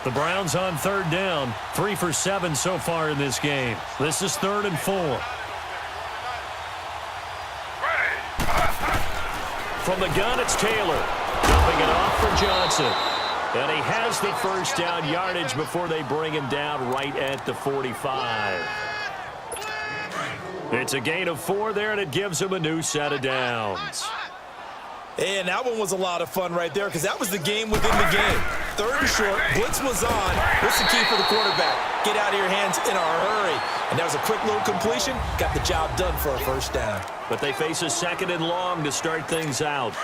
The Browns on third down. 3 for 7 so far in this game. This is 3rd and 4. From the gun, it's Taylor. Dumping it off for Johnson. And he has the first down yardage before they bring him down right at the 45. It's a gain of 4 there, and it gives him a new set of downs. And that one was a lot of fun right there because that was the game within the game. 3rd and short, blitz was on. What's the key for the quarterback? Get out of your hands in a hurry. And that was a quick little completion. Got the job done for a first down. But they face a 2nd and long to start things out.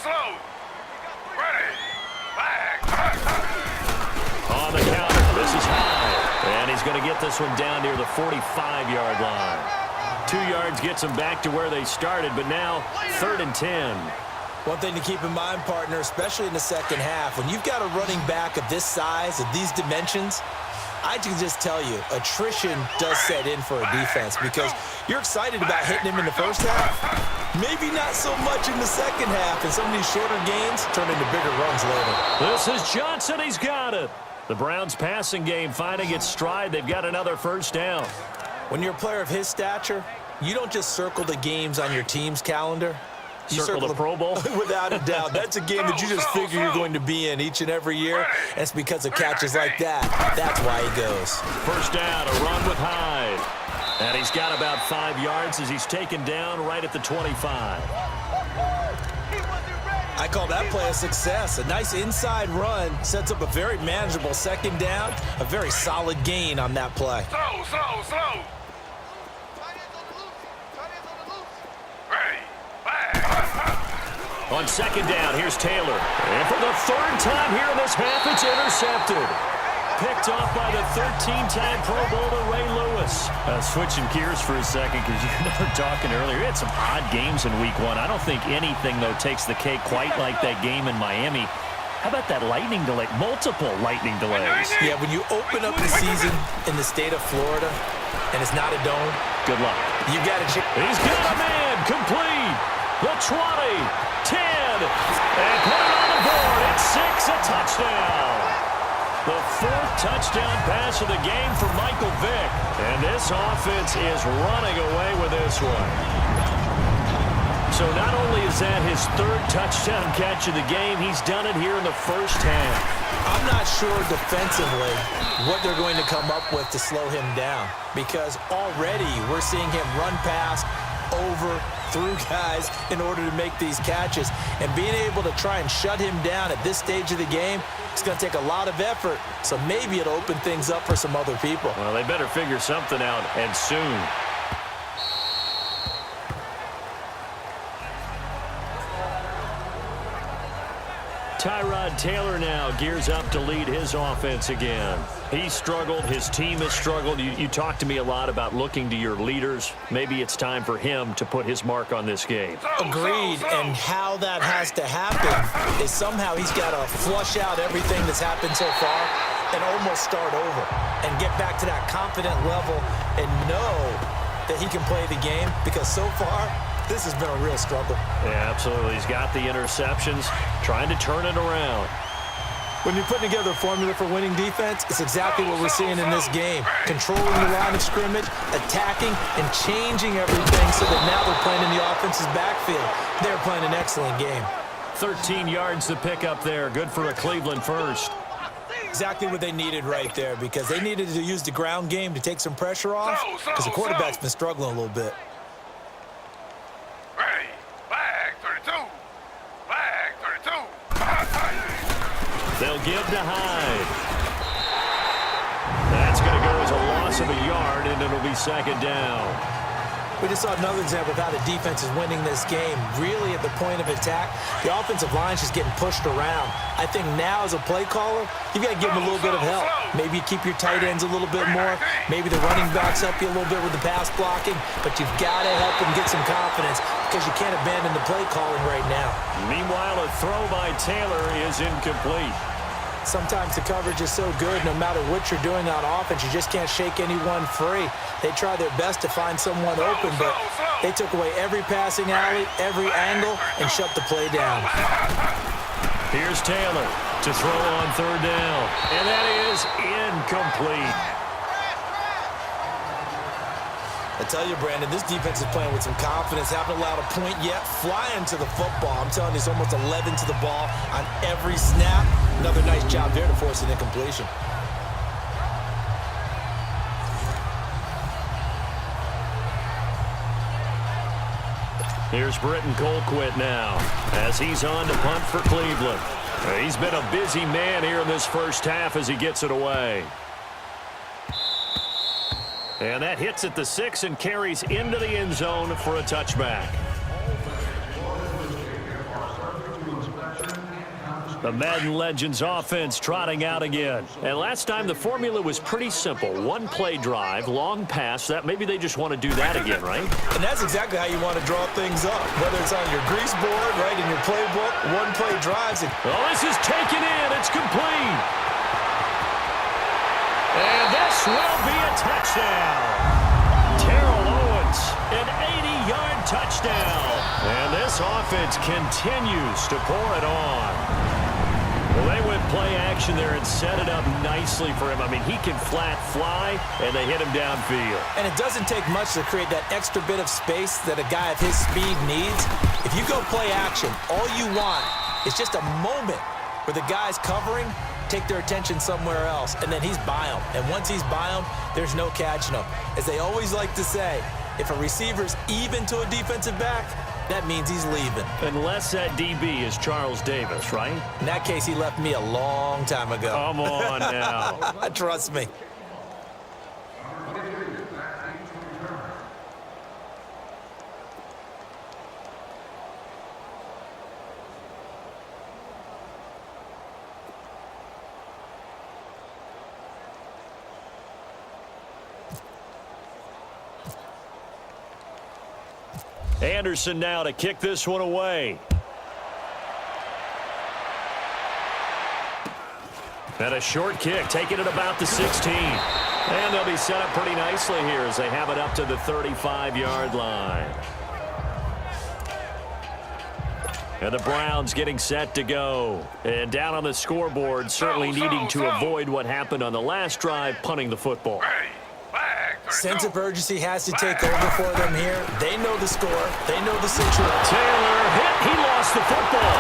Slow. Ready. Back. On the counter, this is high. And he's going to get this one down near the 45-yard line. 2 yards gets them back to where they started, but now 3rd and 10. One thing to keep in mind, partner, especially in the second half, when you've got a running back of this size, of these dimensions, I can just tell you, attrition does set in for a defense because you're excited about hitting him in the first half. Maybe not so much in the second half, and some of these shorter gains turn into bigger runs later. This is Johnson. He's got it. The Browns passing game finding its stride. They've got another first down. When you're a player of his stature, you don't just circle the games on your team's calendar. You circle the Pro Bowl? Without a doubt. That's a game that you just figure you're going to be in each and every year. And it's because of catches like that. That's why he goes. First down, a run with Hyde. And he's got about 5 yards as he's taken down right at the 25. I call that play a success. A nice inside run sets up a very manageable second down. A very solid gain on that play. Slow. On second down, here's Taylor. And for the 3rd time here in this half, it's intercepted. Picked off by the 13-time Pro Bowler Ray Lewis. Switching gears for a second because you were talking earlier. We had some odd games in Week 1. I don't think anything, though, takes the cake quite like that game in Miami. How about that lightning delay? Multiple lightning delays. Yeah, when you open up the season in the state of Florida and it's not a dome, good luck. You got to check. He's got a man complete. The 20, 10, and put it on the board. It's 6, a touchdown. The 4th touchdown pass of the game for Michael Vick. And this offense is running away with this one. So not only is that his 3rd touchdown catch of the game, he's done it here in the first half. I'm not sure defensively what they're going to come up with to slow him down because already we're seeing him run past, over, through guys in order to make these catches. And being able to try and shut him down at this stage of the game, it's going to take a lot of effort. So maybe it'll open things up for some other people. Well, they better figure something out, and soon. Tyrod Taylor now gears up to lead his offense again. He struggled. His team has struggled. You talked to me a lot about looking to your leaders. Maybe it's time for him to put his mark on this game. Agreed. And how that has to happen is somehow he's got to flush out everything that's happened so far and almost start over and get back to that confident level and know that he can play the game because so far this has been a real struggle. Yeah, absolutely. He's got the interceptions, trying to turn it around. When you're putting together a formula for winning defense, it's exactly what we're seeing in this game. Controlling the line of scrimmage, attacking, and changing everything so that now they're playing in the offense's backfield. They're playing an excellent game. 13 yards to pick up there. Good for a Cleveland first. Exactly what they needed right there because they needed to use the ground game to take some pressure off because the quarterback's been struggling a little bit. Ready. Back 32. Back 32. They'll give to Hyde. That's going to go as a loss of a yard, and it'll be second down. We just saw another example of how the defense is winning this game. Really at the point of attack, the offensive line's just getting pushed around. I think now as a play caller, you've got to give them a little bit of help. Maybe you keep your tight ends a little bit more. Maybe the running backs help you a little bit with the pass blocking. But you've got to help them get some confidence because you can't abandon the play calling right now. Meanwhile, a throw by Taylor is incomplete. Sometimes the coverage is so good, no matter what you're doing on offense, you just can't shake anyone free. They try their best to find someone open, but they took away every passing alley, every angle, and shut the play down. Here's Taylor to throw on third down, and that is incomplete. I tell you, Brandon, this defense is playing with some confidence. Haven't allowed a point yet. Flying to the football. I'm telling you, it's almost 11 to the ball on every snap. Another nice job there to force an incompletion. Here's Britton Colquitt now as he's on to punt for Cleveland. He's been a busy man here in this first half as he gets it away. And that hits at the 6 and carries into the end zone for a touchback. The Madden Legends offense trotting out again. And last time the formula was pretty simple. One play drive, long pass. That maybe they just want to do that again, right? And that's exactly how you want to draw things up. Whether it's on your grease board, right, in your playbook, one play drives. Oh, this is taken in. It's complete. And this will be a touchdown. Terrell Owens, an 80-yard touchdown. And this offense continues to pour it on. Well, they went play action there and set it up nicely for him. I mean, he can flat fly, and they hit him downfield. And it doesn't take much to create that extra bit of space that a guy of his speed needs. If you go play action, all you want is just a moment where the guy's covering, take their attention somewhere else, and then he's by him. And once he's by him, there's no catching him. As they always like to say, if a receiver's even to a defensive back, that means he's leaving. Unless that DB is Charles Davis, right? In that case, he left me a long time ago. Come on now. Trust me. Anderson now to kick this one away. And a short kick, taking it about the 16. And they'll be set up pretty nicely here as they have it up to the 35-yard line. And the Browns getting set to go. And down on the scoreboard, certainly needing to avoid what happened on the last drive, punting the football. Sense of urgency has to take over for them here. They know the score. They know the situation. Taylor hit. He lost the football.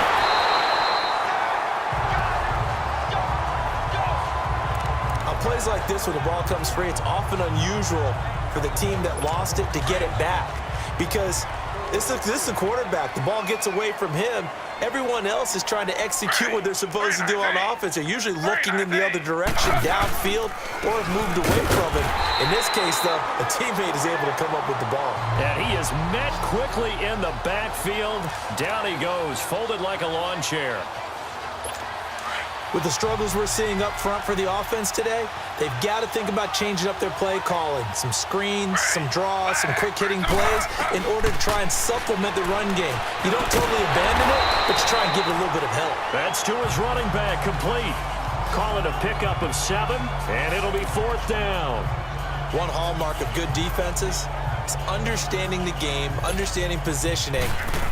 On plays like this where the ball comes free, it's often unusual for the team that lost it to get it back. Because this is the quarterback. The ball gets away from him. Everyone else is trying to execute what they're supposed to do on offense. They're usually looking in the other direction, downfield, or have moved away from it. In this case, though, a teammate is able to come up with the ball. And he is met quickly in the backfield. Down he goes, folded like a lawn chair. With the struggles we're seeing up front for the offense today, they've got to think about changing up their play calling. Some screens, some draws, some quick-hitting plays in order to try and supplement the run game. You don't totally abandon it, but you try and give it a little bit of help. That's to his running back, complete. Call it a pickup of 7, and it'll be 4th down. One hallmark of good defenses is understanding the game, understanding positioning,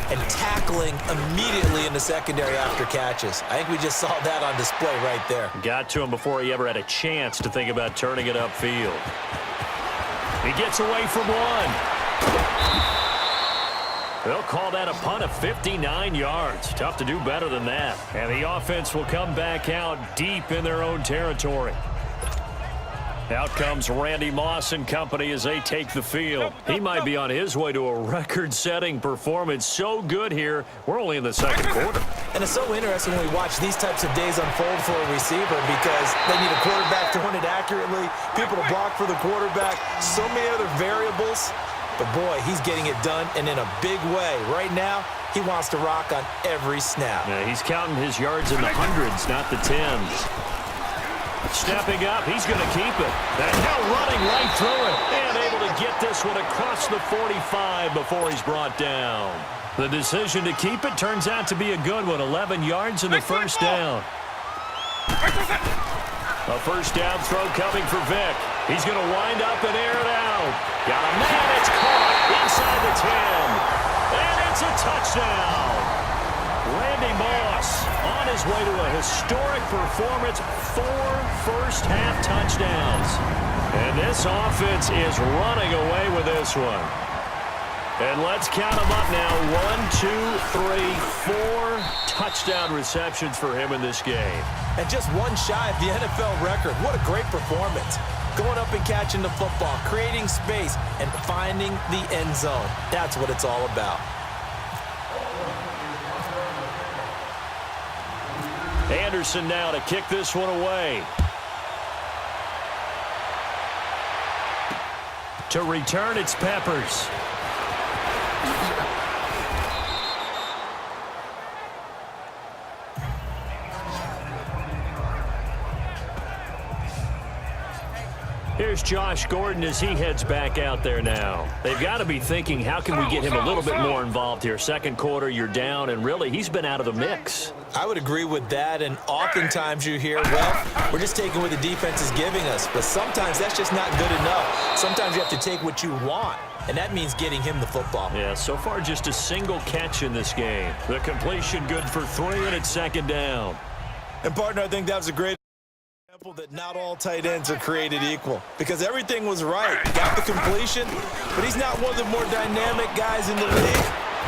and tackling immediately in the secondary after catches. I think we just saw that on display right there. Got to him before he ever had a chance to think about turning it upfield. He gets away from one. They'll call that a punt of 59 yards. Tough to do better than that. And the offense will come back out deep in their own territory. Out comes Randy Moss and company as they take the field. He might be on his way to a record-setting performance. So good here. We're only in the second quarter. And it's so interesting when we watch these types of days unfold for a receiver because they need a quarterback throwing it accurately, people to block for the quarterback, so many other variables. But, boy, he's getting it done, and in a big way. Right now, he wants to rock on every snap. Yeah, he's counting his yards in the hundreds, not the tens. Stepping up, he's going to keep it. And now running right through it. And able to get this one across the 45 before he's brought down. The decision to keep it turns out to be a good one. 11 yards in the first down. A first down throw coming for Vick. He's going to wind up and air it out. Got a man. It's caught inside the 10. And it's a touchdown. Randy Moss on his way to a historic performance. 4 first-half touchdowns. And this offense is running away with this one. And let's count them up now. 1, 2, 3, 4 touchdown receptions for him in this game. And just one shy of the NFL record. What a great performance. Going up and catching the football, creating space, and finding the end zone. That's what it's all about. Anderson now to kick this one away. To return, it's Peppers. Here's Josh Gordon as he heads back out there now. They've got to be thinking, how can we get him a little bit more involved here? Second quarter, you're down, and really, he's been out of the mix. I would agree with that, and oftentimes you hear, well, we're just taking what the defense is giving us, but sometimes that's just not good enough. Sometimes you have to take what you want, and that means getting him the football. Yeah, so far just a single catch in this game. The completion good for 3, and it's second down. And, partner, I think that was a great example that not all tight ends are created equal, because everything was right. Got the completion, but he's not one of the more dynamic guys in the league.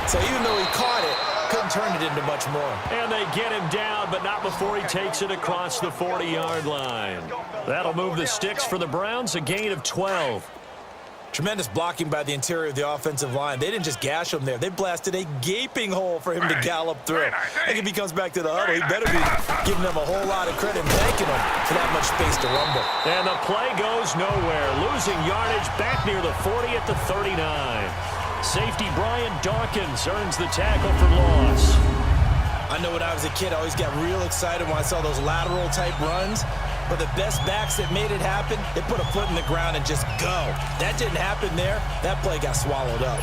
So even though he caught it, couldn't turn it into much more. And they get him down, but not before he takes it across the 40-yard line. That'll move the sticks for the Browns, a gain of 12. Tremendous blocking by the interior of the offensive line. They didn't just gash him there. They blasted a gaping hole for him to gallop through. I think if he comes back to the huddle, he better be giving them a whole lot of credit and thanking them for that much space to rumble. And the play goes nowhere. Losing yardage back near the 40 at the 39. Safety Brian Dawkins earns the tackle for loss. I know when I was a kid, I always got real excited when I saw those lateral-type runs. But the best backs that made it happen, they put a foot in the ground and just go. That didn't happen there. That play got swallowed up.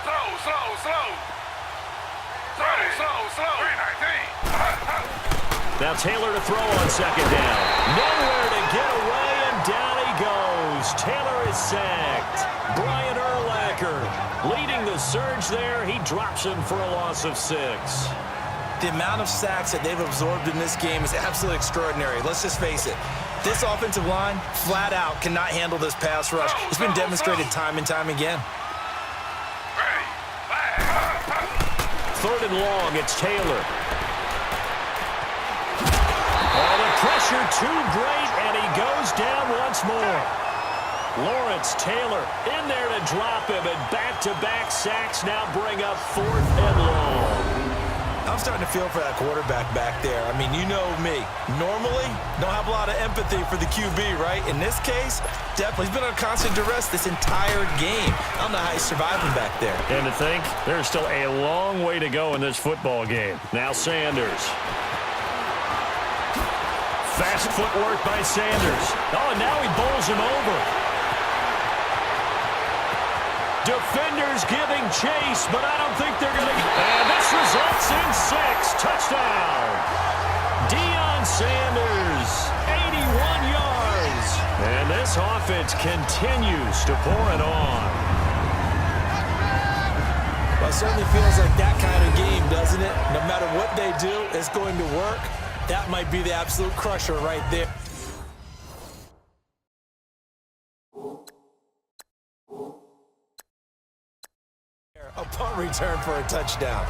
Slow. 319. Now Taylor to throw on second down. Nowhere to get away, and down he goes. Taylor is sacked. Brian Urlacher leading the surge there. He drops him for a loss of 6. The amount of sacks that they've absorbed in this game is absolutely extraordinary. Let's just face it. This offensive line, flat out, cannot handle this pass rush. It's been demonstrated time and time again. Third and long, it's Taylor. Oh, the pressure too great, and he goes down once more. Lawrence Taylor in there to drop him, and back-to-back sacks now bring up 4th and long. I'm starting to feel for that quarterback back there. I mean, you know me. Normally, don't have a lot of empathy for the QB, right? In this case, definitely. He's been on constant duress this entire game. I don't know how he's surviving back there. And to think, there's still a long way to go in this football game. Now Sanders. Fast footwork by Sanders. Oh, and now he bowls him over. Defenders giving chase, but I don't think they're going to... And this results in 6. Touchdown. Deion Sanders, 81 yards. And this offense continues to pour it on. Well, it certainly feels like that kind of game, doesn't it? No matter what they do, it's going to work. That might be the absolute crusher right there. A punt return for a touchdown.